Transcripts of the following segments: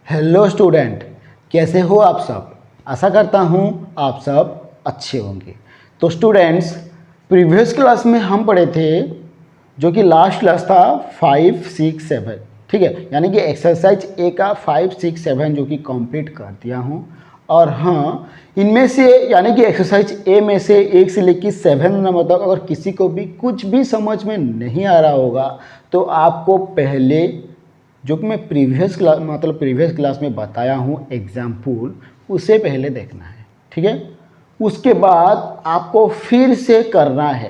Hello student, कैसे हो आप सब। आशा करता हूँ आप सब अच्छे होंगे। तो स्टूडेंट्स, प्रीवियस क्लास में हम पढ़े थे, जो कि लास्ट क्लास था 5, 6, 7, ठीक है। यानी कि एक्सरसाइज ए का 5, 6, 7 जो कि कंप्लीट कर दिया हूँ। और हाँ, इनमें से यानी कि एक्सरसाइज ए में से 1 से लेकर 7 नंबर तक अगर किसी को भी कुछ भी समझ में नहीं आ रहा होगा तो आपको पहले जो कि मैं प्रीवियस क्लास में बताया हूँ एग्जाम्पल, उसे पहले देखना है, ठीक है। उसके बाद आपको फिर से करना है।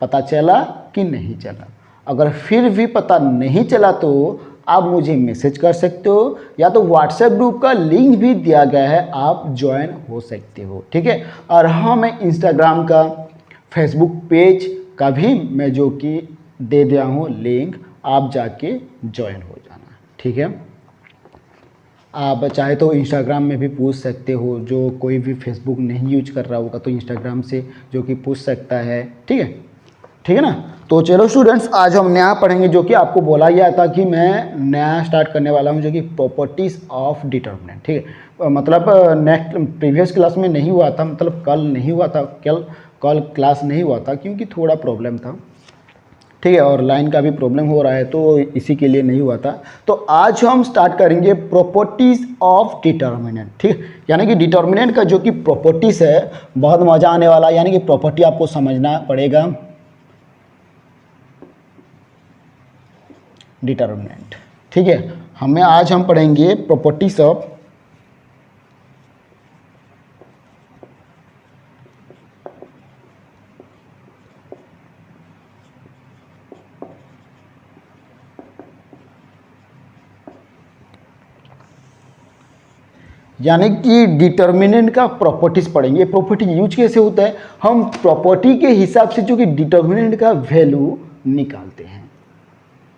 पता चला कि नहीं चला? अगर फिर भी पता नहीं चला तो आप मुझे मैसेज कर सकते हो, या तो व्हाट्सएप ग्रुप का लिंक भी दिया गया है, आप ज्वाइन हो सकते हो, ठीक है। और हाँ, मैं इंस्टाग्राम का, फेसबुक पेज का भी मैं जो कि दे दिया हूँ लिंक, आप जाके ज्वाइन हो जाना, ठीक है। आप चाहे तो इंस्टाग्राम में भी पूछ सकते हो, जो कोई भी फेसबुक नहीं यूज कर रहा होगा तो इंस्टाग्राम से जो कि पूछ सकता है, ठीक है, ठीक है ना। तो चलो स्टूडेंट्स, आज हम नया पढ़ेंगे, जो कि आपको बोला गया था कि मैं नया स्टार्ट करने वाला हूं, जो कि प्रॉपर्टीज ऑफ डिटर्मिनेंट, ठीक है। मतलब नेक्स्ट प्रीवियस क्लास में नहीं हुआ था, मतलब कल नहीं हुआ था, कल क्लास नहीं हुआ था क्योंकि थोड़ा प्रॉब्लम था, ठीक है, और लाइन का भी प्रॉब्लम हो रहा है, तो इसी के लिए नहीं हुआ था। तो आज हम स्टार्ट करेंगे प्रॉपर्टीज ऑफ डिटर्मिनेंट, ठीक है। यानी कि डिटर्मिनेंट का जो कि प्रॉपर्टीज है, बहुत मजा आने वाला है। यानी कि प्रॉपर्टी आपको समझना पड़ेगा। डिटर्मिनेंट, ठीक है। आज हम पढ़ेंगे प्रॉपर्टीज ऑफ यानी कि डिटर्मिनेंट का प्रॉपर्टीज पढ़ेंगे। प्रॉपर्टी यूज कैसे होता है, हम प्रॉपर्टी के हिसाब से जो कि डिटर्मिनेंट का वैल्यू निकालते हैं,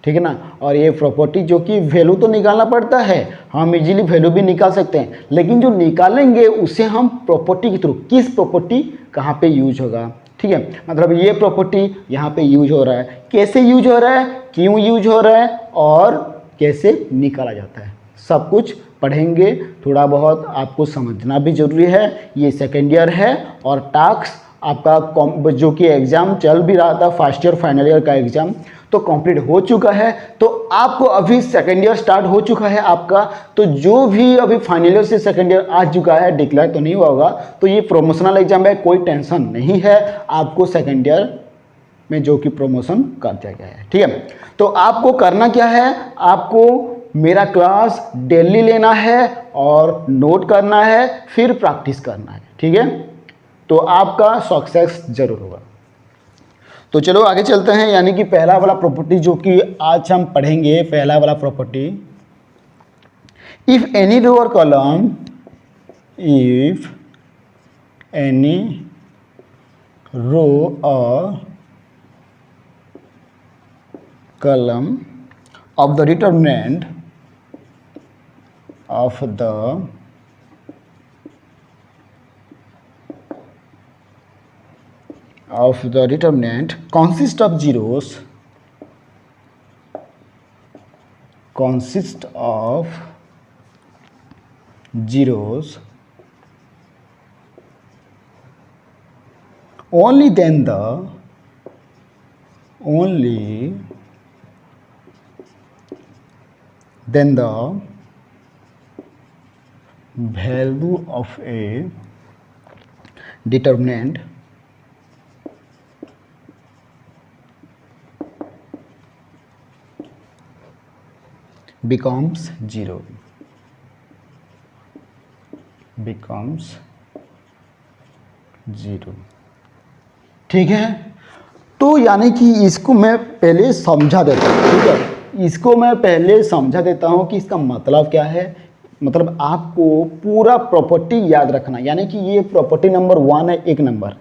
ठीक है ना। और ये प्रॉपर्टी जो कि वैल्यू तो निकालना पड़ता है, हम इजीली वैल्यू भी निकाल सकते हैं, लेकिन जो निकालेंगे उसे हम प्रॉपर्टी के थ्रू, किस प्रॉपर्टी कहाँ पे यूज होगा, ठीक है। मतलब ये प्रॉपर्टी यहाँ पे यूज हो रहा है, कैसे यूज हो रहा है, क्यों यूज हो रहा है, और कैसे निकाला जाता है, सब कुछ पढ़ेंगे। थोड़ा बहुत आपको समझना भी जरूरी है। ये सेकेंड ईयर है और टास्क आपका जो कि एग्जाम चल भी रहा था, फर्स्ट ईयर फाइनल ईयर का एग्जाम तो कंप्लीट हो चुका है। तो आपको अभी सेकेंड ईयर स्टार्ट हो चुका है आपका, तो जो भी अभी फाइनल ईयर से सेकेंड ईयर आ चुका है, डिक्लेयर तो नहीं हुआ होगा, तो ये प्रमोशनल एग्जाम है, कोई टेंशन नहीं है। आपको सेकेंड ईयर में जो कि प्रमोशन कर दिया गया है, ठीक है। तो आपको करना क्या है, आपको मेरा क्लास डेली लेना है और नोट करना है, फिर प्रैक्टिस करना है, ठीक है। तो आपका सक्सेस जरूर होगा। तो चलो आगे चलते हैं। यानी कि पहला वाला प्रॉपर्टी जो कि आज हम पढ़ेंगे, पहला वाला प्रॉपर्टी, इफ एनी रो और कॉलम, इफ एनी रो और column of the determinant of the determinant consist of zeros, only then the value of a determinant becomes zero, ठीक है। तो यानी कि इसको मैं पहले समझा देता हूँ, ठीक है। इसको मैं पहले समझा देता हूँ कि इसका मतलब क्या है। मतलब आपको पूरा प्रॉपर्टी याद रखना। यानी कि ये प्रॉपर्टी नंबर 1 है, एक नंबर,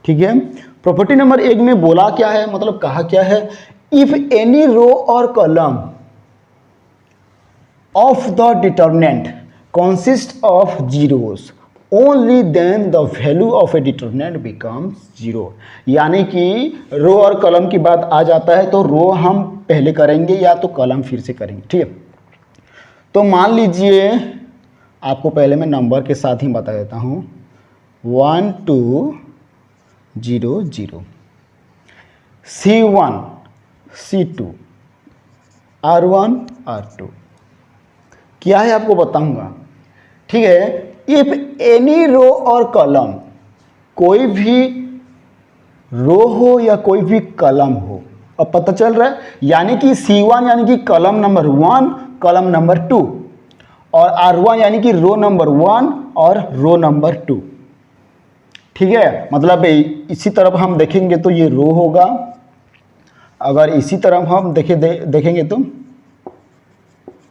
ठीक है। प्रॉपर्टी नंबर 1 में बोला क्या है, मतलब कहा क्या है, इफ एनी रो और column of the determinant consist of zeros, only then the value of a determinant becomes zero. यानी कि रो और कॉलम की बात आ जाता है तो रो हम पहले करेंगे या तो कॉलम फिर से करेंगे, ठीक है। तो मान लीजिए आपको पहले मैं नंबर के साथ ही बता देता हूँ 1 2 0 0 C1 C2 R1 R2 क्या है आपको बताऊंगा। ठीक है, इफ एनी रो और कॉलम, कोई भी रो हो या कोई भी कॉलम हो, अब पता चल रहा है, यानी कि C1 यानी कि कॉलम नंबर 1 कॉलम नंबर 2 और R1 यानी कि रो नंबर 1 और रो नंबर 2। ठीक है, मतलब इसी तरफ हम देखेंगे तो ये रो होगा, अगर इसी तरफ हम देखेंगे तो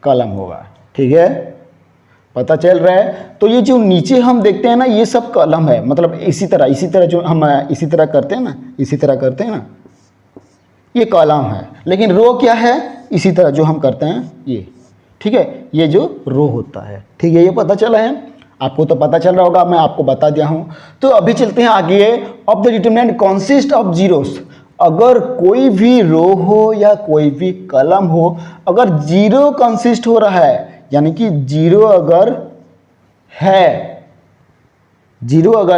कॉलम होगा। ठीक है, पता चल रहा है। तो ये जो नीचे हम देखते हैं ना, ये सब कॉलम है, मतलब इसी तरह जो हम इसी तरह करते हैं ना, ये कॉलम है। लेकिन रो क्या है, इसी तरह जो हम करते हैं ये। ठीक है, ये जो रो होता है। ठीक है, ये पता चला है, आपको तो पता चल रहा होगा, मैं आपको बता दिया हूँ। तो अभी चलते हैं आगे। Of the determinant consist of zeros, अगर कोई भी रो हो या कोई भी कॉलम हो, अगर जीरो कंसिस्ट हो रहा है, यानी कि जीरो अगर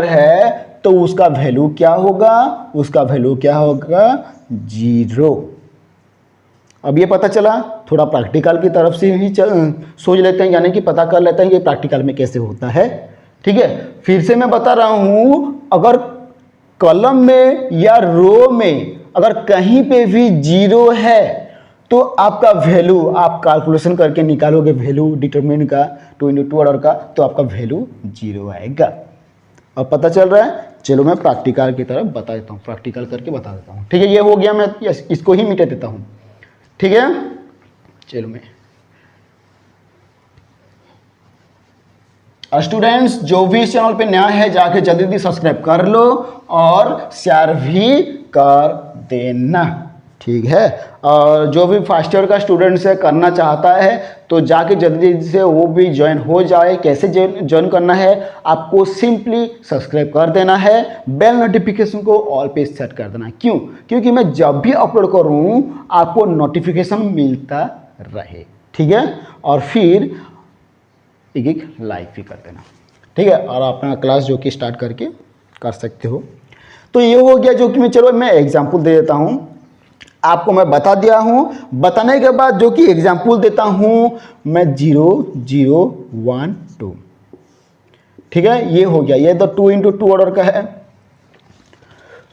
है तो उसका वैल्यू क्या होगा, जीरो। अब ये पता चला, थोड़ा प्रैक्टिकल की तरफ से ही सोच लेते हैं, यानी कि पता कर लेते हैं ये प्रैक्टिकल में कैसे होता है। ठीक है, फिर से मैं बता रहा हूं, अगर कॉलम में या रो में अगर कहीं पे भी जीरो है तो आपका वैल्यू, आप कैलकुलेशन करके निकालोगे वैल्यू डिटरमिनेंट का 2 × 2 ऑर्डर का, तो आपका वैल्यू जीरो आएगा। अब पता चल रहा है। चलो मैं प्रैक्टिकल की तरफ बता देता हूँ, प्रैक्टिकल करके बता देता हूँ। ठीक है, ये हो गया, मैं इसको ही मिटा देता हूँ। ठीक है, चलो मैं स्टूडेंट्स जो भी इस चैनल पे नया है जाके जल्दी सब्सक्राइब कर लो और शेयर भी कर देना। ठीक है, और जो भी फर्स्ट ईयर का स्टूडेंट्स है करना चाहता है तो जाके जल्दी से वो भी ज्वाइन हो जाए। कैसे ज्वाइन करना है, आपको सिंपली सब्सक्राइब कर देना है, बेल नोटिफिकेशन को ऑल पे सेट कर देना है। क्यों? क्योंकि मैं जब भी अपलोड करूं आपको नोटिफिकेशन मिलता रहे। ठीक है, और फिर एक लाइक भी कर देना। ठीक है, और अपना क्लास जो कि स्टार्ट करके कर सकते हो। तो ये हो गया, जो कि मैं चलो मैं एग्जाम्पल दे देता हूँ आपको। मैं बता दिया हूँ, बताने के बाद जो कि एग्जाम्पल देता हूँ मैं 0 0 1 2। ठीक है, ये हो गया, ये तो 2 × 2 ऑर्डर का है।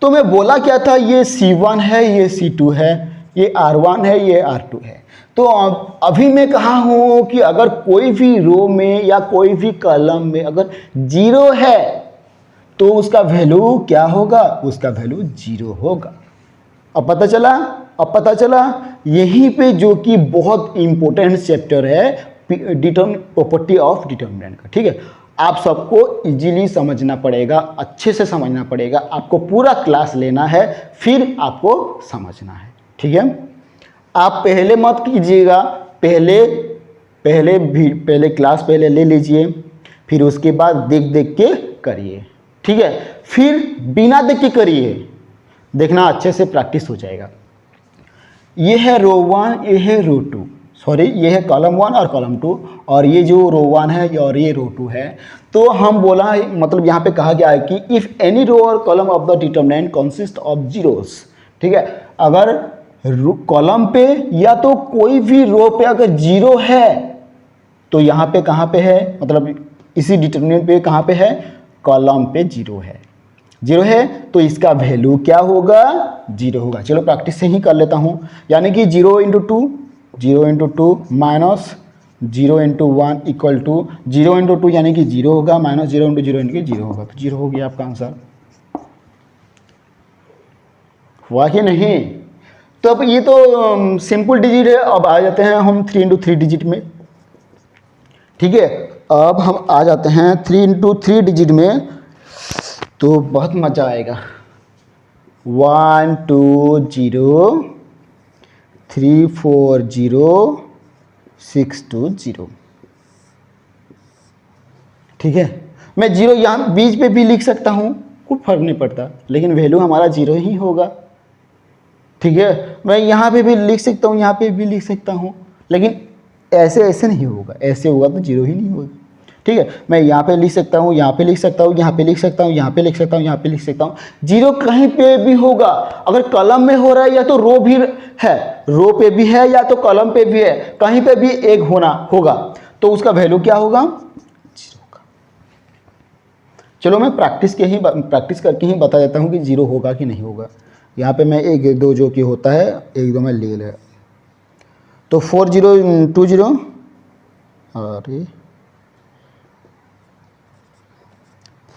तो मैं बोला क्या था, ये C1 है, ये C2 है, ये R1 है, ये R2 है। तो अभी मैं कहा हूँ कि अगर कोई भी रो में या कोई भी कॉलम में अगर जीरो है तो उसका वैल्यू क्या होगा, उसका वैल्यू जीरो होगा। अब पता चला यहीं पे जो कि बहुत इंपॉर्टेंट चैप्टर है प्रॉपर्टी ऑफ डिटरमिनेंट का। ठीक है, आप सबको इजीली समझना पड़ेगा, अच्छे से समझना पड़ेगा, आपको पूरा क्लास लेना है फिर आपको समझना है। ठीक है, आप पहले मत कीजिएगा, पहले क्लास पहले ले लीजिए, फिर उसके बाद देख के करिए। ठीक है, फिर बिना देख के करिए, देखना अच्छे से प्रैक्टिस हो जाएगा। ये है रो 1, ये है रो 2, सॉरी ये है कॉलम 1 और कॉलम 2, और ये जो रो 1 है और ये रो 2 है। तो हम बोला है, मतलब यहाँ पे कहा गया है कि इफ़ एनी रो और column of the determinant consist of zeros. ठीक है, अगर कॉलम पे या तो कोई भी रो पे अगर जीरो है तो यहाँ पे कहाँ पे है, मतलब इसी डिटरमिनेंट पे कहाँ पे है, कॉलम पे जीरो है तो इसका वैल्यू क्या होगा, जीरो होगा। चलो प्रैक्टिस से ही कर लेता हूँ, यानी कि 0 × 2 माइनस 0 × 1 इक्वल टू 0 × 2 यानी कि 0 होगा, माइनस 0 × 0 यानी कि 0 होगा। तो 0 हो गया आपका आंसर, हुआ कि नहीं? तो अब ये तो सिंपल डिजिट है। अब आ जाते हैं हम 3 × 3 डिजिट में। ठीक है, अब हम आ जाते हैं 3 × 3 डिजिट में, तो बहुत मज़ा आएगा। 1 2 0 3 4 0 6 2 0। ठीक है, मैं 0 यहाँ बीच पे भी लिख सकता हूँ, कोई फर्क नहीं पड़ता, लेकिन वैल्यू हमारा 0 ही होगा। ठीक है, मैं यहाँ पे भी लिख सकता हूँ, यहाँ पे भी लिख सकता हूँ, लेकिन ऐसे ऐसे नहीं होगा, ऐसे होगा तो जीरो ही नहीं होगा। ठीक है, मैं यहाँ पे लिख सकता हूँ, यहाँ पे लिख सकता हूँ, यहाँ पे लिख सकता हूँ, यहाँ पे लिख सकता हूँ, यहाँ पे लिख सकता हूँ, जीरो कहीं पे भी होगा। अगर कलम में हो रहा है या तो रो भी है, रो पे भी है या तो कलम पे भी है, कहीं पे भी एक होना होगा, तो उसका वैल्यू क्या होगा, जीरो होगा। चलो मैं प्रैक्टिस करके ही बता देता हूँ कि जीरो होगा कि नहीं होगा। यहाँ पे मैं 1 2 जो कि होता है 1 2 में ले लिया, तो 4 0 2 0, अरे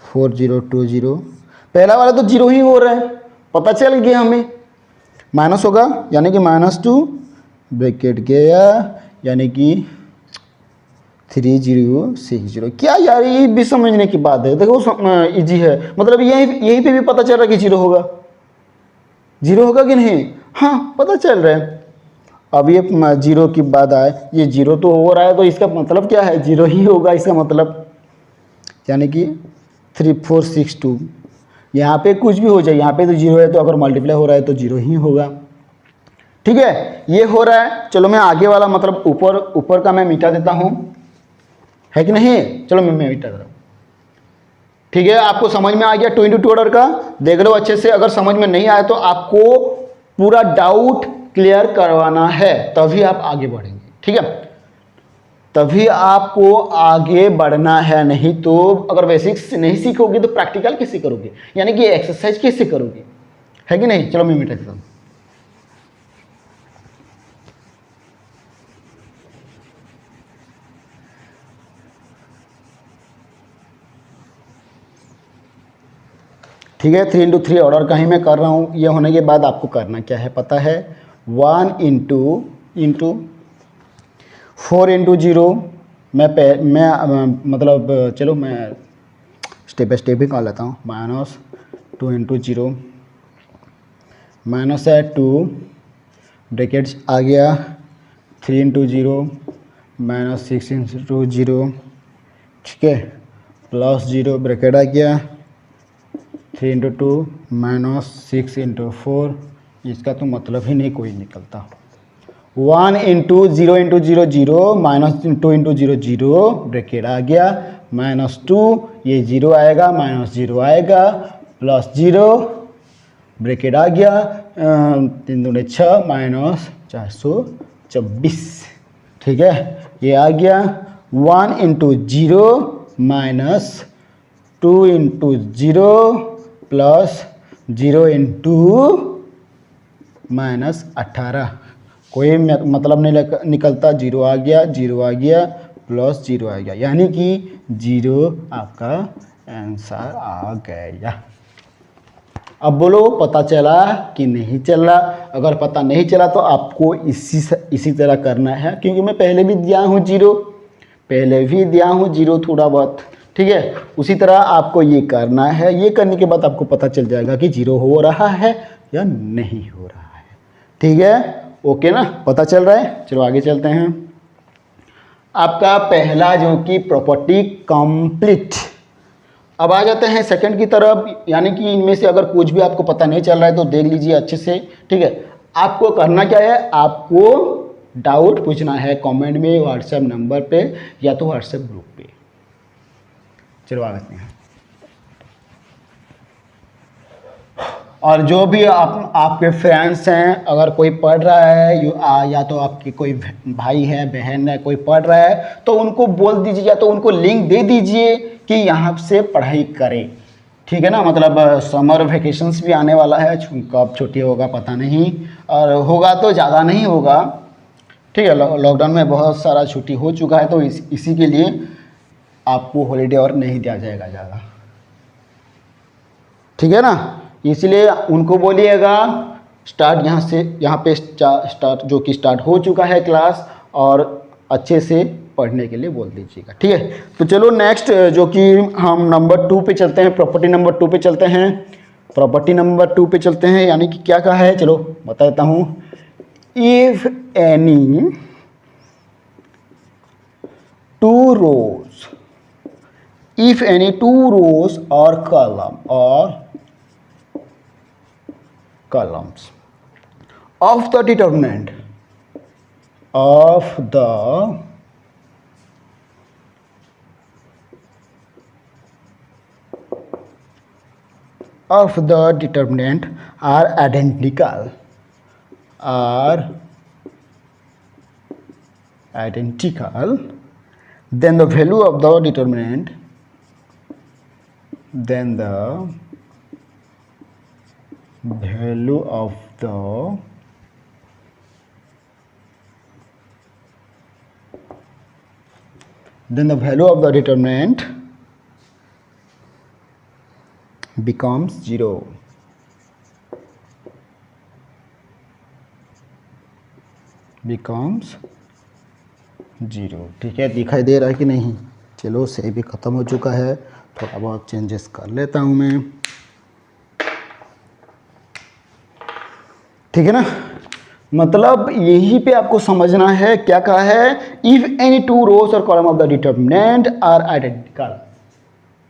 4 0 2 0, पहला वाला तो जीरो ही हो रहा है, पता चल गया हमें। माइनस होगा यानी कि -2 ब्रैकेट गया, यानी कि 3 0 6 0। क्या यार, ये भी समझने की बात है, देखो इजी है, मतलब यहीं पे भी पता चल रहा है कि जीरो होगा। जीरो होगा कि नहीं, हाँ पता चल रहा है। अब ये जीरो की बात आए, ये जीरो तो हो रहा है, तो इसका मतलब क्या है, जीरो ही होगा इसका मतलब, यानी कि 3 4 6 2, यहाँ पे कुछ भी हो जाए, यहाँ पे तो जीरो है, तो अगर मल्टीप्लाई हो रहा है तो जीरो ही होगा। ठीक है, ये हो रहा है। चलो मैं आगे वाला मतलब ऊपर का मैं मिटा देता हूँ, है कि नहीं, चलो मैं मिटा दे रहा हूँ। ठीक है, आपको समझ में आ गया 2 × 2 ऑर्डर का, देख लो अच्छे से। अगर समझ में नहीं आया तो आपको पूरा डाउट क्लियर करवाना है, तभी आप आगे बढ़ेंगे। ठीक है, तभी आपको आगे बढ़ना है, नहीं तो अगर बेसिक्स नहीं सीखोगे तो प्रैक्टिकल कैसे करोगे, यानी कि एक्सरसाइज कैसे करोगे, है कि नहीं। चलो मैं मिटा देता हूँ। ठीक है, 3 × 3 ऑर्डर का ही मैं कर रहा हूँ। ये होने के बाद आपको करना क्या है पता है, 1 × 4 × 0। मैं मतलब चलो मैं स्टेप बाय स्टेप ही कर लेता हूँ। -2 × 0, माइनस है 2 ब्रैकेट्स आ गया, 3 × 0 -6 × 0, ठीक है, +0 ब्रैकेट आ गया, 3 × 2 -6 × 4, इसका तो मतलब ही नहीं कोई निकलता। 1 × 0 × 0 0, -2 × 0 0 ब्रैकेट आ गया, -2 ये 0 आएगा, -0 आएगा, +0 ब्रैकेट आ गया, 3 दूने 6 -424। ठीक है, ये आ गया 1 × 0 -2 × 0 +0 × -18, कोई मतलब नहीं निकलता, 0 आ गया, 0 आ गया, +0 आ गया, यानी कि 0 आपका आंसर आ गया। अब बोलो पता चला कि नहीं चला। अगर पता नहीं चला तो आपको इसी तरह करना है, क्योंकि मैं पहले भी दिया हूँ जीरो थोड़ा बहुत। ठीक है, उसी तरह आपको ये करना है। ये करने के बाद आपको पता चल जाएगा कि जीरो हो रहा है या नहीं हो रहा है। ठीक है, ओके ना, पता चल रहा है। चलो आगे चलते हैं। आपका पहला जो कि प्रॉपर्टी कंप्लीट। अब आ जाते हैं सेकंड की तरफ, यानी कि इनमें से अगर कुछ भी आपको पता नहीं चल रहा है तो देख लीजिए अच्छे से। ठीक है, आपको करना क्या है, आपको डाउट पूछना है कमेंट में, व्हाट्सएप नंबर पे या तो व्हाट्सएप ग्रुप पे। चलो आगे हैं। और जो भी आपके फ्रेंड्स हैं, अगर कोई पढ़ रहा है या तो आपके कोई भाई है, बहन है, कोई पढ़ रहा है, तो उनको बोल दीजिए या तो उनको लिंक दे दीजिए कि यहाँ से पढ़ाई करें। ठीक है ना, मतलब समर वेकेशंस भी आने वाला है, कब छुट्टी होगा पता नहीं, और होगा तो ज़्यादा नहीं होगा। ठीक है, लॉकडाउन में बहुत सारा छुट्टी हो चुका है, तो इसी के लिए आपको हॉलीडे और नहीं दिया जाएगा ज़्यादा। ठीक है ना, इसलिए उनको बोलिएगा स्टार्ट यहाँ पे स्टार्ट जो कि स्टार्ट हो चुका है क्लास, और अच्छे से पढ़ने के लिए बोल दीजिएगा। ठीक है, तो चलो नेक्स्ट जो कि हम नंबर 2 पे चलते हैं, प्रॉपर्टी नंबर 2 पे चलते हैं। प्रॉपर्टी नंबर 2 पे चलते हैं, यानी कि क्या कहा है, चलो बता देता हूँ। If any 2 rows, if any 2 rows or columns of the determinant of the of the determinant are identical, then the value of the determinant, then the value of the determinant becomes 0. ठीक है, दिखाई दे रहा है कि नहीं? चलो, से भी ख़त्म हो चुका है, थोड़ा बहुत चेंजेस कर लेता हूँ मैं, ठीक है ना? मतलब यहीं पे आपको समझना है क्या कहा है, इफ एनी टू रोज और column of the determinant are identical,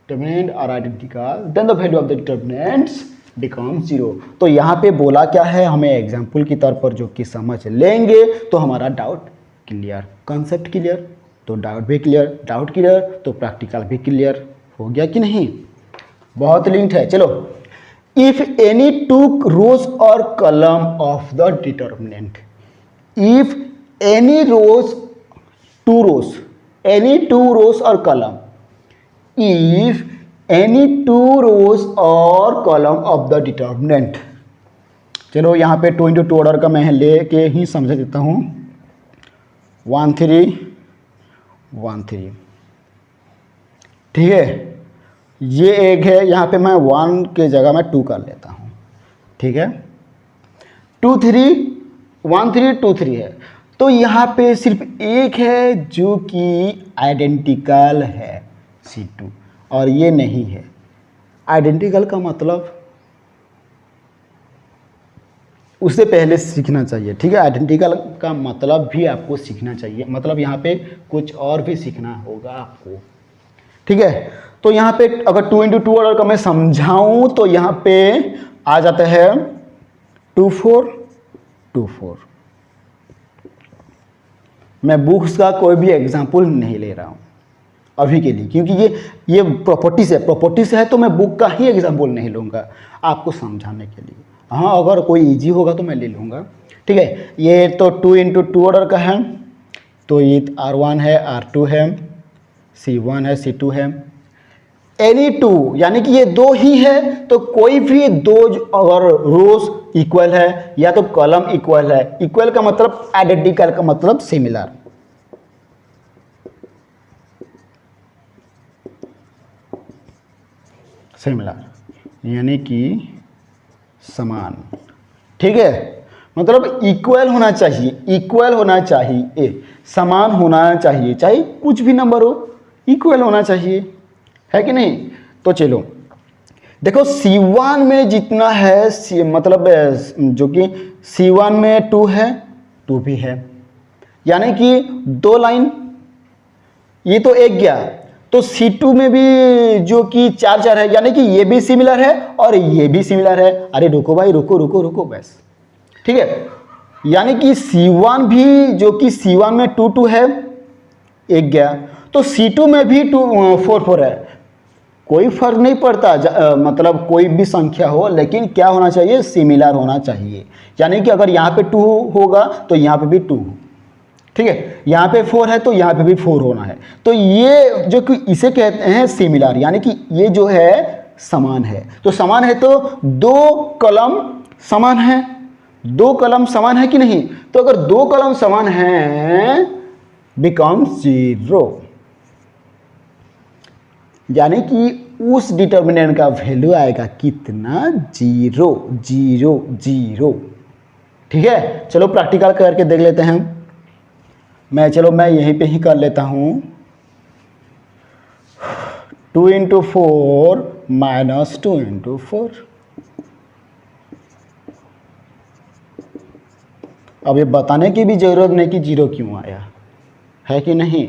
then the value of the determinants become 0। तो यहाँ पे बोला क्या है, हमें एग्जाम्पल के तौर पर जो कि समझ लेंगे तो हमारा डाउट क्लियर, कंसेप्ट क्लियर, तो डाउट भी क्लियर, डाउट क्लियर तो प्रैक्टिकल भी क्लियर हो गया कि नहीं? बहुत लिंक्ड है। चलो, if any two rows or column of the determinant, if any rows, two rows, any two rows or column, if any two rows or column of the determinant, चलो यहाँ पे 2 into 2 ऑर्डर का मैं लेके ही समझा देता हूँ, 1 3 1 3, ठीक है, ये एक है, यहाँ पे मैं 1 के जगह मैं 2 कर लेता हूँ, ठीक है, 2 3 1 3 2 3 है, तो यहाँ पे सिर्फ एक है जो कि आइडेंटिकल है C2 और ये नहीं है। आइडेंटिकल का मतलब उससे पहले सीखना चाहिए, ठीक है? आइडेंटिकल का मतलब भी आपको सीखना चाहिए, मतलब यहाँ पे कुछ और भी सीखना होगा आपको, ठीक है? तो यहाँ पे अगर 2 into 2 ऑर्डर का मैं समझाऊं तो यहाँ पे आ जाता है 2 4 2 4। मैं बुक्स का कोई भी एग्जाम्पल नहीं ले रहा हूँ अभी के लिए, क्योंकि ये प्रॉपर्टीज है तो मैं बुक का ही एग्जाम्पल नहीं लूँगा आपको समझाने के लिए। हाँ, अगर कोई इजी होगा तो मैं ले लूँगा, ठीक है? ये तो 2 into 2 ऑर्डर का है, तो ये R1 है, R2 है, C1 है, C2 है, एनी टू यानी कि ये दो ही है, तो कोई भी दो अगर रोज इक्वल है या तो कॉलम इक्वल है, इक्वल का मतलब आइडेंटिकल का मतलब सिमिलर, यानी कि समान, ठीक है? मतलब इक्वल होना चाहिए, समान होना चाहिए, चाहे कुछ भी नंबर हो, इक्वल होना चाहिए, है कि नहीं? तो चलो देखो, C1 में जितना है मतलब जो कि C1 में 2 है, 2 भी है, यानी कि 2 लाइन, ये तो एक गया, तो C2 में भी जो कि 4 4 है, यानी कि ये भी सिमिलर है और ये भी सिमिलर है। अरे रुको भाई, रुको बस, ठीक है? यानी कि C1 भी जो कि C1 में 2 2 है, एक गया, तो C2 में भी 2 4 4 है, कोई फर्क नहीं पड़ता, मतलब कोई भी संख्या हो, लेकिन क्या होना चाहिए, सिमिलर होना चाहिए। यानी कि अगर यहाँ पे 2 होगा तो यहाँ पे भी 2, ठीक है? यहाँ पे 4 है तो यहाँ पे भी 4 होना है, तो ये जो कि इसे कहते हैं सिमिलर, यानी कि ये जो है समान है। तो समान है तो 2 कॉलम समान है, 2 कॉलम समान है कि नहीं? तो अगर 2 कॉलम समान है बिकम्स 0, यानी कि उस डिटर्मिनेंट का वैल्यू आएगा कितना, 0 0 0, ठीक है? चलो प्रैक्टिकल करके देख लेते हैं। मैं यहीं पे ही कर लेता हूँ, 2 into 4 minus 2 into 4। अब ये बताने की भी जरूरत नहीं कि 0 क्यों आया, है कि नहीं?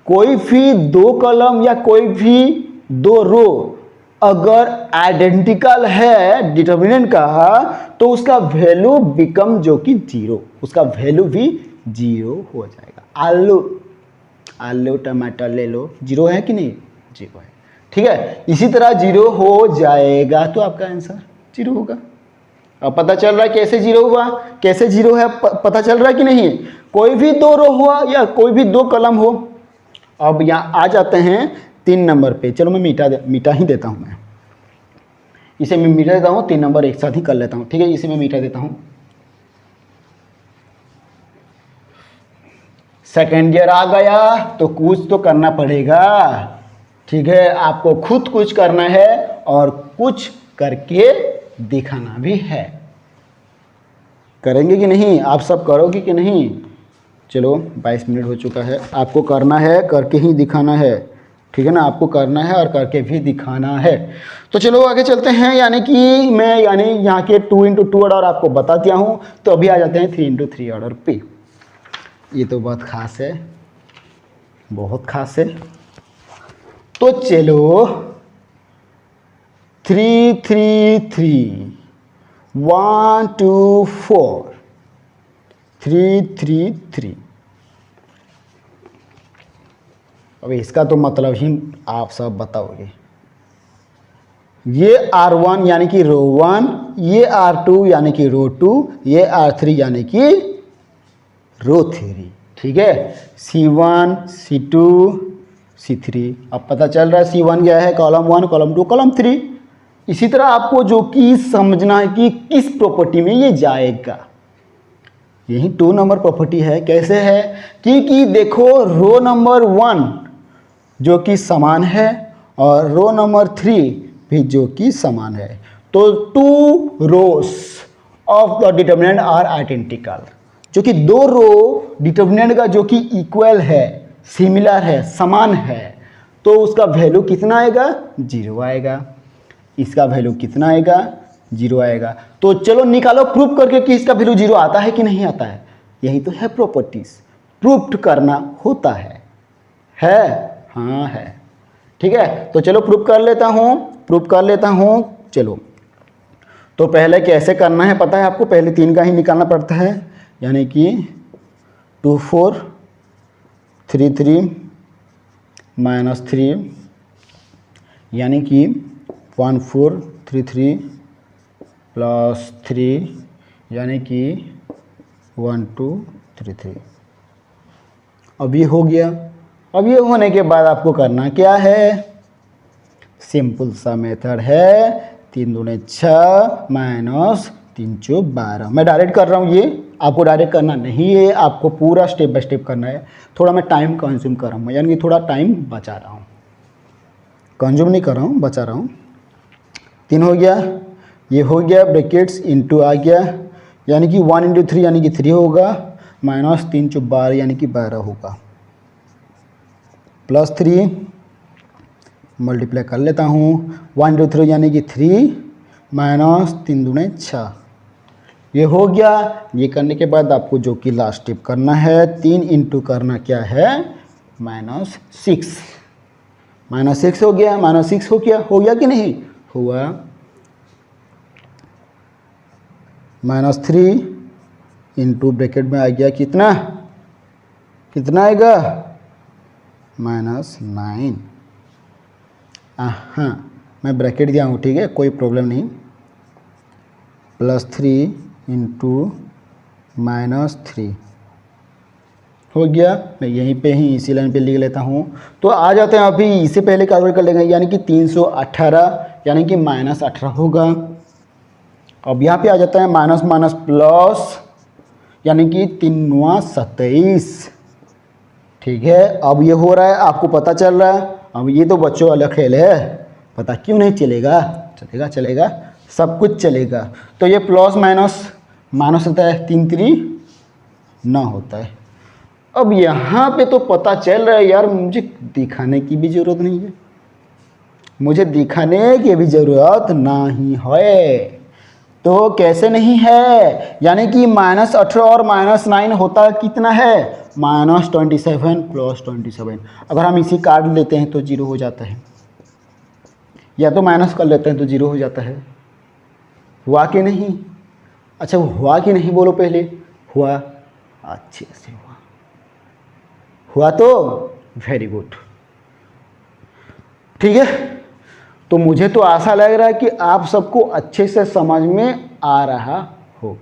कोई भी 2 कॉलम या कोई भी 2 रो अगर आइडेंटिकल है डिटर्मिनेंट का, तो उसका वैल्यू बिकम जो कि 0, उसका वैल्यू भी 0 हो जाएगा। आलू टमाटर ले लो, 0 है कि नहीं? 0 है। ठीक है, इसी तरह 0 हो जाएगा तो आपका आंसर 0 होगा। अब पता चल रहा है कैसे 0 हुआ, कैसे 0 है, पता चल रहा है कि नहीं? कोई भी 2 रो हुआ या कोई भी 2 कॉलम हो। अब यहाँ आ जाते हैं 3 नंबर पे। चलो मैं मीठा ही देता हूँ, मैं इसे मैं मीठा देता हूँ, 3 नंबर एक साथ ही कर लेता हूँ, ठीक है, इसे मैं मीठा देता हूँ। सेकेंड ईयर आ गया तो कुछ तो करना पड़ेगा, ठीक है, आपको खुद कुछ करना है और कुछ करके दिखाना भी है। करेंगे कि नहीं? आप सब करोगे कि नहीं? चलो 22 मिनट हो चुका है, आपको करना है, करके ही दिखाना है, ठीक है ना, आपको करना है और करके भी दिखाना है। तो चलो आगे चलते हैं, यानी कि मैं यहाँ के 2 into 2 ऑर्डर आपको बता दिया हूँ। तो अभी आ जाते हैं 3 into 3 ऑर्डर पे। ये तो बहुत ख़ास है, बहुत ख़ास है। तो चलो 3 3 3 1 2 4 3 3 3। अब इसका तो मतलब ही आप सब बताओगे। ये R1 यानी कि रो 1, ये R2 यानी कि रो 2, ये R3 यानी कि रो 3, ठीक है। C1 C2 C3। अब पता चल रहा है C1 क्या है, कॉलम 1 कॉलम 2 कॉलम 3। इसी तरह आपको जो कि समझना है कि किस प्रॉपर्टी में ये जाएगा, यही 2 नंबर प्रॉपर्टी है। कैसे है कि देखो रो नंबर 1 जो कि समान है और रो नंबर 3 भी जो कि समान है, तो 2 rows of the determinant are identical, जो कि 2 रो डिटर्मिनेंट का जो कि इक्वल है, सिमिलर है, समान है, तो उसका वैल्यू कितना आएगा? 0 आएगा। इसका वैल्यू कितना आएगा? 0 आएगा। तो चलो निकालो प्रूफ करके कि इसका वैल्यू 0 आता है कि नहीं आता है। यही तो है प्रॉपर्टीज, प्रूफ करना होता है। हाँ है, ठीक है। तो चलो प्रूफ कर लेता हूँ, चलो। तो पहले कैसे करना है पता है आपको? पहले 3 का ही निकालना पड़ता है, यानी कि 2 4 3 3 -3, यानी कि 1 4 3 3 +3, यानी कि 1 2 3 3। अब ये हो गया। अब ये होने के बाद आपको करना क्या है? सिंपल सा मेथड है, 3 दूने 6 -3 चौक 12। मैं डायरेक्ट कर रहा हूँ, ये आपको डायरेक्ट करना नहीं है, आपको पूरा स्टेप बाय स्टेप करना है। थोड़ा मैं टाइम कंज्यूम कर रहा हूँ, यानी कि थोड़ा टाइम बचा रहा हूँ, कंज्यूम नहीं कर रहा हूँ, बचा रहा हूँ। 3 हो गया, ये हो गया, ब्रैकेट्स इनटू आ गया, यानी कि 1 × 3 यानी कि 3 होगा, -3 चौक 12 यानी कि 12 होगा, +3 मल्टीप्लाई कर लेता हूँ, 1 × 3 यानी कि 3 -3 दूने 6। ये हो गया। ये करने के बाद आपको जो कि लास्ट स्टेप करना है, 3 इंटू करना क्या है? -6। -6 हो गया, -6 हो गया कि नहीं हुआ? -3 इंटू ब्रैकेट में आ गया कितना आएगा? -9। हाँ, मैं ब्रैकेट दिया हूँ, ठीक है, कोई प्रॉब्लम नहीं। +3 इंटू -3 हो गया। मैं यहीं पे ही इसी लाइन पे लिख लेता हूँ। तो आ जाते हैं, अभी इससे पहले कैलकुलेट कर लेंगे, यानी कि 318 यानी कि -18 होगा। अब यहाँ पे आ जाता है माइनस माइनस प्लस, यानी कि 3 27, ठीक है। अब ये हो रहा है, आपको पता चल रहा है। अब ये तो बच्चों वाला खेल है, पता क्यों नहीं चलेगा? चलेगा, सब कुछ चलेगा। तो ये प्लस माइनस होता है, 3 3 9 होता है। अब यहाँ पे तो पता चल रहा है यार, मुझे दिखाने की भी ज़रूरत नहीं है, मुझे दिखाने की भी ज़रूरत नहीं है। तो कैसे नहीं है? यानी कि -18 और -9 होता कितना है? -27 + 27। अगर हम इसी काट लेते हैं तो 0 हो जाता है, या तो माइनस कर लेते हैं तो 0 हो जाता है। हुआ कि नहीं? अच्छा, हुआ कि नहीं बोलो पहले। हुआ, अच्छे से हुआ तो वेरी गुड, ठीक है। तो मुझे तो आशा लग रहा है कि आप सबको अच्छे से समझ में आ रहा हो।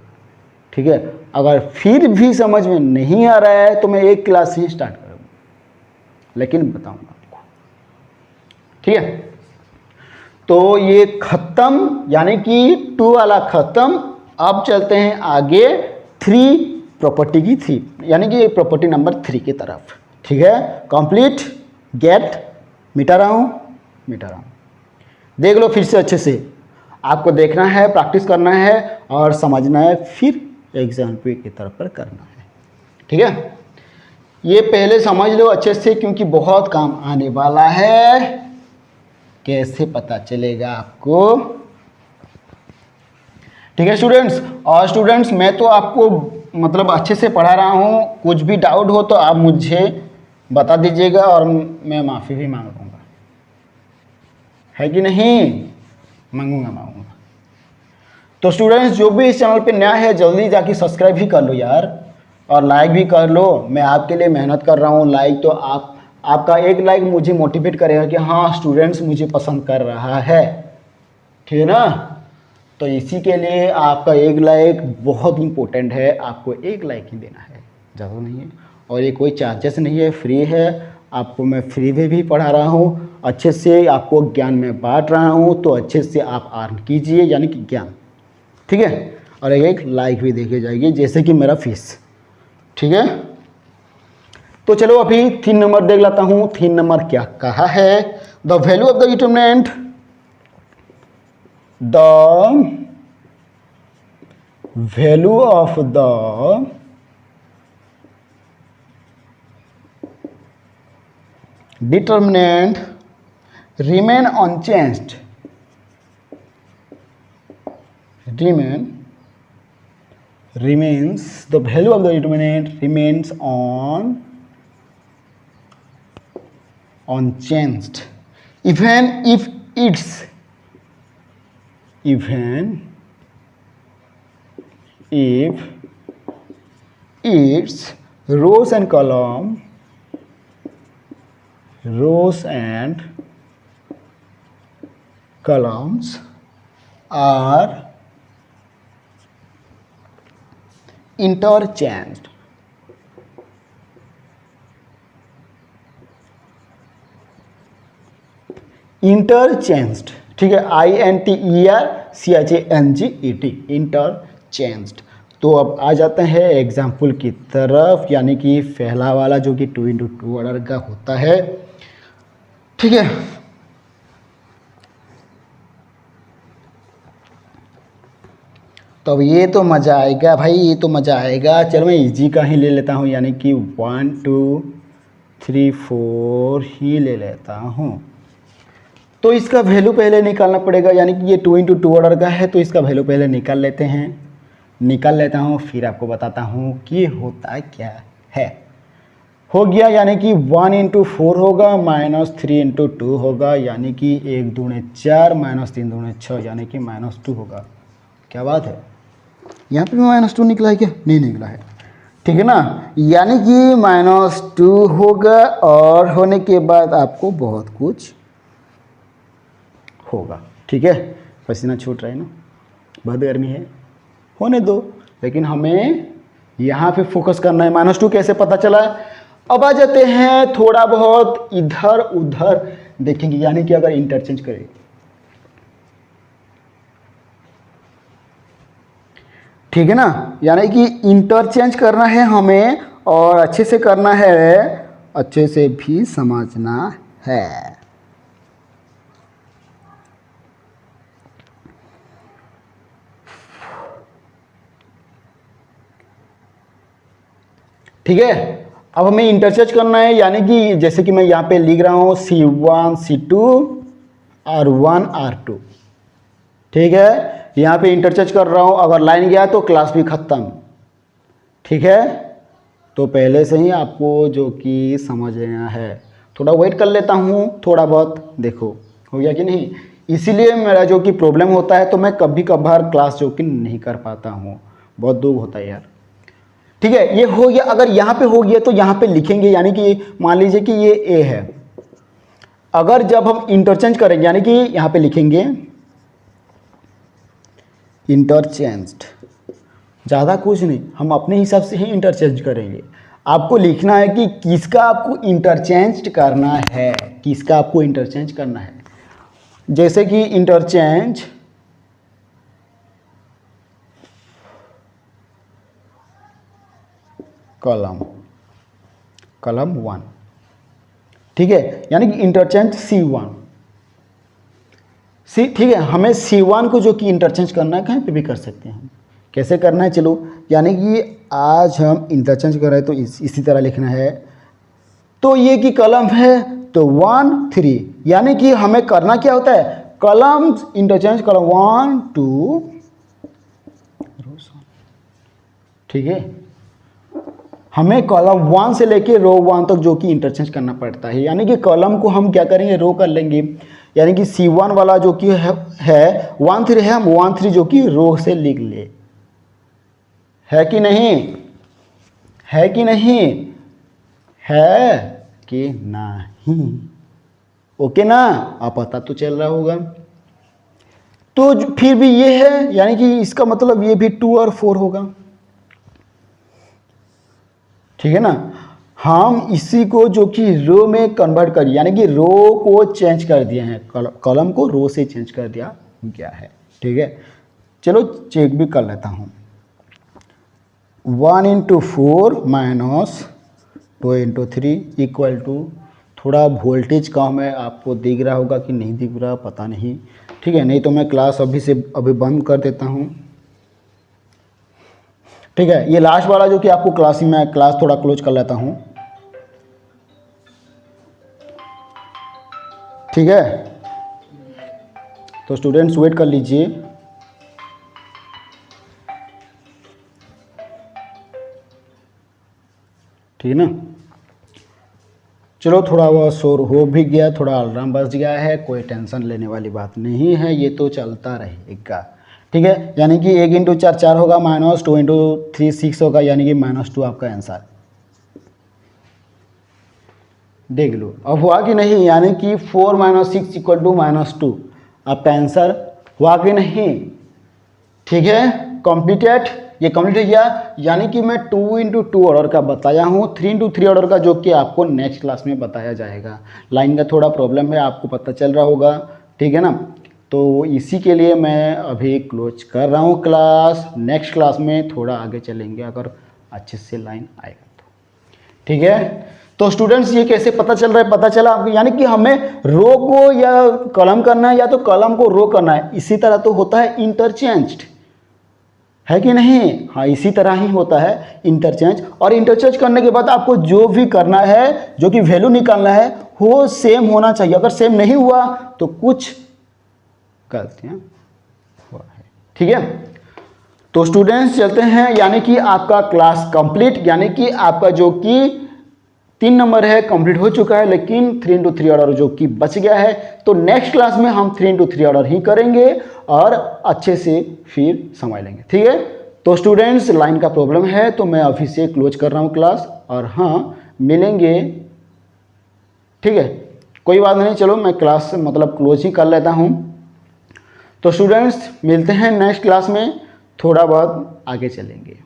ठीक है, अगर फिर भी समझ में नहीं आ रहा है तो मैं एक क्लास ही स्टार्ट करूँगा, लेकिन बताऊँगा आपको। ठीक है, तो ये खत्म, यानी कि 2 वाला खत्म। अब चलते हैं आगे 3 प्रॉपर्टी की 3, यानी कि प्रॉपर्टी नंबर 3 की तरफ। ठीक है, कंप्लीट, गेट, मिटा रहा हूँ। देख लो फिर से अच्छे से, आपको देखना है, प्रैक्टिस करना है और समझना है, फिर एग्जाम्पल की तरफ पर करना है। ठीक है, ये पहले समझ लो अच्छे से, क्योंकि बहुत काम आने वाला है। कैसे पता चलेगा आपको? ठीक है स्टूडेंट्स, और स्टूडेंट्स मैं तो आपको मतलब अच्छे से पढ़ा रहा हूँ, कुछ भी डाउट हो तो आप मुझे बता दीजिएगा और मैं माफ़ी भी मांग लूँगा, है कि नहीं? मांगूंगा। तो स्टूडेंट्स जो भी इस चैनल पे नया है जल्दी जाके सब्सक्राइब भी कर लो यार, और लाइक भी कर लो। मैं आपके लिए मेहनत कर रहा हूँ। लाइक तो आपका एक लाइक मुझे मोटिवेट करेगा कि हाँ स्टूडेंट्स मुझे पसंद कर रहा है। ठीक है ना? तो इसी के लिए आपका एक लाइक बहुत इम्पोर्टेंट है। आपको एक लाइक ही देना है, ज़्यादा नहीं है, और ये कोई चार्जेस नहीं है, फ्री है। आपको मैं फ्री में भी पढ़ा रहा हूँ, अच्छे से आपको ज्ञान में बांट रहा हूँ, तो अच्छे से आप अर्न कीजिए, यानी कि ज्ञान। ठीक है, और एक लाइक भी देके जाएगी जैसे कि मेरा फीस। ठीक है, तो चलो अभी 3 नंबर देख लेता हूँ। 3 नंबर क्या कहा है? The value of the determinant, the value of the determinant remain unchanged, remains the value of the determinant remains unchanged even if its rows and columns are interchanged. ठीक है, INTERCHANGED, इंटरचेंज्ड। तो अब आ जाते हैं example की तरफ, यानी कि पहला वाला जो कि 2 × 2 ऑर्डर का होता है। ठीक है, तो अब ये तो मज़ा आएगा भाई, ये तो मज़ा आएगा। चलो मैं इजी का ही ले लेता हूँ, यानी कि 1 2 3 4 ही ले लेता हूँ। तो इसका वैल्यू पहले निकालना पड़ेगा, यानी कि ये 2 × 2 ऑर्डर का है, तो इसका वैल्यू पहले निकाल लेता हूँ, फिर आपको बताता हूँ कि होता क्या है। हो गया, यानी कि 1 × 4 होगा, -3 × 2 होगा, यानी कि 1 दूने 4, -3 दूने 6, यानी कि -2 होगा। क्या बात है, यहाँ पे -2 निकला है क्या? नहीं निकला है। ठीक है ना, यानी कि -2 होगा, और होने के बाद आपको बहुत कुछ होगा। ठीक है, पसीना छूट रहा है ना, बहुत गर्मी है, होने दो, लेकिन हमें यहाँ पे फोकस करना है। -2 कैसे पता चला? अब आ जाते हैं थोड़ा बहुत इधर उधर देखेंगे, यानी कि अगर इंटरचेंज करें, ठीक है ना, यानी कि इंटरचेंज करना है हमें, और अच्छे से करना है, अच्छे से भी समझना है। ठीक है, अब हमें इंटरचेंज करना है, यानी कि जैसे कि मैं यहाँ पे लिख रहा हूँ C1 C2 R1 R2। ठीक है, यहाँ पे इंटरचेंज कर रहा हूँ, अगर लाइन गया तो क्लास भी खत्म। ठीक है, तो पहले से ही आपको जो कि समझ लेना है। थोड़ा वेट कर लेता हूँ, थोड़ा बहुत देखो हो गया कि नहीं। इसीलिए मेरा जो कि प्रॉब्लम होता है, तो मैं कभी कभार क्लास जो कि नहीं कर पाता हूँ, बहुत दुख होता है यार। ठीक है, ये हो गया। अगर यहाँ पे हो गया तो यहाँ पे लिखेंगे, यानी कि मान लीजिए कि ये A है, अगर जब हम इंटरचेंज करेंगे, यानी कि यहाँ पे लिखेंगे इंटरचेंज्ड, ज़्यादा कुछ नहीं, हम अपने हिसाब से ही इंटरचेंज करेंगे। आपको लिखना है कि किसका आपको इंटरचेंज करना है, किसका आपको इंटरचेंज करना है। जैसे कि इंटरचेंज कॉलम 1, ठीक है, यानी कि इंटरचेंज C1, ठीक है। हमें C1 को जो कि इंटरचेंज करना है कहीं पे भी कर सकते हैं हम। कैसे करना है, चलो, यानी कि आज हम इंटरचेंज कर रहे हैं तो इसी तरह लिखना है। तो ये कि कॉलम है तो 1 3, यानी कि हमें करना क्या होता है, कॉलम इंटरचेंज कॉलम 1 2, ठीक है। हमें कॉलम 1 से लेके रो 1 तक जो कि इंटरचेंज करना पड़ता है, यानी कि कॉलम को हम क्या करेंगे, रो कर लेंगे। यानी कि C1 वाला जो कि है 1 3 है, हम 1 3 जो कि रो से लिख ले, है कि नहीं, है कि नहीं, है कि नहीं, ओके ना, आप पता तो चल रहा होगा। तो फिर भी ये है, यानी कि इसका मतलब ये भी 2 और 4 होगा, ठीक है ना। हम इसी को जो कि रो में कन्वर्ट कर, यानी कि रो को चेंज कर दिए हैं, कॉलम को रो से चेंज कर दिया गया है, ठीक है। चलो चेक भी कर लेता हूँ। 1 × 4 माइनस 2 × 3 इक्वल टू, थोड़ा वोल्टेज कम है, आपको दिख रहा होगा कि नहीं दिख रहा पता नहीं, ठीक है। नहीं तो मैं क्लास अभी बंद कर देता हूँ, ठीक है। ये लास्ट वाला जो कि आपको क्लास थोड़ा क्लोज कर लेता हूँ, ठीक है। तो स्टूडेंट्स वेट कर लीजिए, ठीक है ना। चलो थोड़ा वह शोर हो भी गया, थोड़ा अलार्म बज गया है, कोई टेंशन लेने वाली बात नहीं है, ये तो चलता रहेगा, ठीक है। यानी कि 1 × 4 4 होगा, माइनस 2 × 3 6 होगा, यानी कि -2 आपका आंसर, देख लो। अब हुआ कि नहीं, यानी कि 4 - 6 = -2, आपका आंसर हुआ कि नहीं, ठीक है। कंप्लीटेड, ये कंप्लीट हो गया। यानी कि मैं 2 × 2 ऑर्डर का बताया हूँ, 3 × 3 ऑर्डर का जो कि आपको नेक्स्ट क्लास में बताया जाएगा। लाइन का थोड़ा प्रॉब्लम है, आपको पता चल रहा होगा, ठीक है ना। तो इसी के लिए मैं अभी क्लोज कर रहा हूँ क्लास, नेक्स्ट क्लास में थोड़ा आगे चलेंगे अगर अच्छे से लाइन आएगा तो, ठीक है। तो स्टूडेंट्स ये कैसे पता चल रहा है, पता चला आपको, यानी कि हमें रो को या कॉलम करना है या तो कॉलम को रो करना है, इसी तरह तो होता है इंटरचेंज्ड, है कि नहीं, हाँ इसी तरह ही होता है इंटरचेंज। और इंटरचेंज करने के बाद आपको जो भी करना है, जो कि वैल्यू निकालना है, वो सेम होना चाहिए। अगर सेम नहीं हुआ तो कुछ गलतियां हुआ है, ठीक है। तो स्टूडेंट्स चलते हैं, यानी कि आपका क्लास कंप्लीट, यानी कि आपका जो कि 3 नंबर है कंप्लीट हो चुका है, लेकिन 3 × 3 ऑर्डर जो कि बच गया है। तो नेक्स्ट क्लास में हम 3 × 3 ऑर्डर ही करेंगे और अच्छे से फिर संभाल लेंगे, ठीक है। तो स्टूडेंट्स लाइन का प्रॉब्लम है तो मैं अभी से क्लोज कर रहा हूँ क्लास, और हाँ मिलेंगे, ठीक है, कोई बात नहीं। चलो मैं क्लास मतलब क्लोज ही कर लेता हूँ। तो स्टूडेंट्स मिलते हैं नेक्स्ट क्लास में, थोड़ा बहुत आगे चलेंगे।